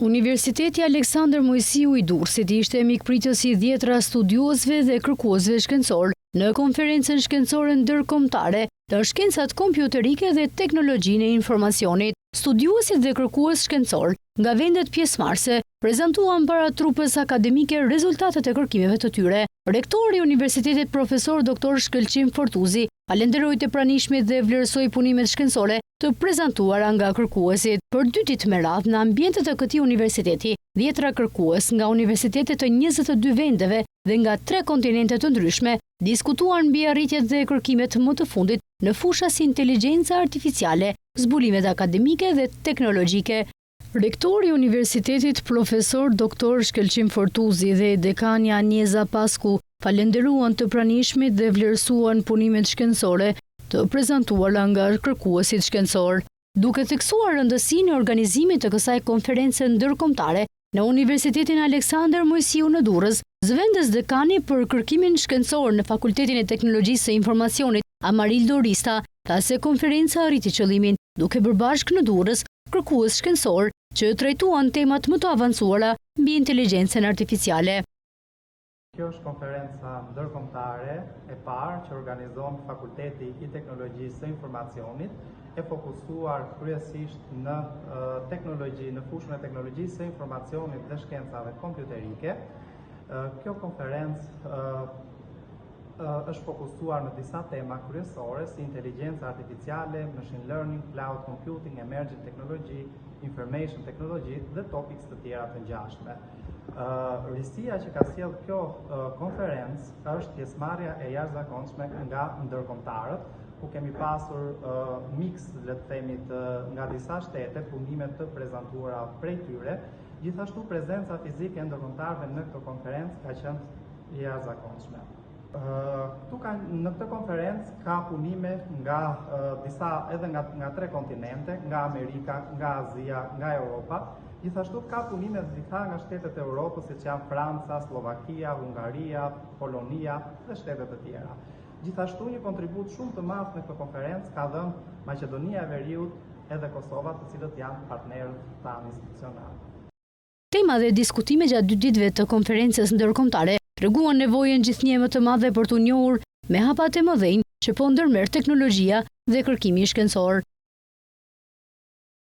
Universiteti Aleksandër Mojsiu i Durrësit ishte mikpritës i 10 studiosëve dhe kërkuesve shkencor në konferencën shkencore ndërkombëtare të shkencat kompjuterike dhe teknologjinë e informacionit. Studiuesit dhe kërkues shkencor nga vendet pjesëmarrëse prezantuan para trupës akademike rezultatet e kërkimeve të tyre. Rektori i Universitetit Profesor Dr. Shkëlqim Fortuzi falenderoi të pranishmit dhe vlerësoi punimet shkencore të prezantuara nga kërkuesit. Për 2 ditë me radhë në ambientet e këtij universiteti, 10 kërkues nga universitete të 22 vendeve dhe nga 3 kontinente të ndryshme diskutuan mbi arritjet dhe kërkimet më të fundit në fusha si inteligjenca artificiale, zbulimet akademike dhe teknologjike. Rektori i Universitetit Profesor Dr. Shkëlqim Fortuzi dhe dekania Njeza Pasku falenderuan të pranishmit dhe vlerësuan punimet shkencore të prezantuara nga kërkuesit shkencor. Duke theksuar rëndësinë e organizimit të kësaj konference ndërkombëtare në Universitetin Aleksandër Mojsiu në Durrës, zëvendës dekani për kërkimin shkencor në Fakultetin e Teknologjisë së Informacionit, Amarildo Rista, tha se konferenca arriti qëllimin duke bërë bashkë në Durrës kërkues shkencor që trajtuan temat më të avancuara mbi inteligjencën artificiale. Kjo është konferenca ndërkombëtare e parë që organizon Fakulteti i Teknologjisë së Informacionit, e fokusuar kryesisht në teknologji, në fushën e teknologjisë së informacionit dhe shkencave kompjuterike. Kjo konferencë është fokusuar në disa tema kryesore si inteligjenca artificiale, machine learning, cloud computing, emerging technology, information technology dhe topics të tjera të ngjashme. Risia që ka sjellë kjo konferencë është pjesëmarrja e jashtëzakonshme nga ndërkombëtarët, ku kemi pasur mix, le të themi, nga disa shtete, punime të prezantuara prej tyre. Gjithashtu prezenca fizike e ndërkombëtarëve në këtë konferencë ka qenë e jashtëzakonshme. Në këtë konferencë ka punime nga edhe nga 3 kontinente, nga Amerika, nga Azia, nga Europa. Gjithashtu ka punime disa nga shtetet e Europës, siç janë Franca, Slovakia, Hungaria, Polonia dhe shtete të tjera. Gjithashtu një kontribut shumë të madh në këtë konferencë ka dhënë Maqedonia e Veriut edhe Kosova, të cilët janë partnerët tanë institucional. Tema dhe diskutime gjatë 2 ditëve të konferencës ndërkombëtare treguan nevojën gjithnjë më të madhe për të njohur me hapat e mëdhenj që po ndërmerr teknologjia dhe kërkimi shkencor.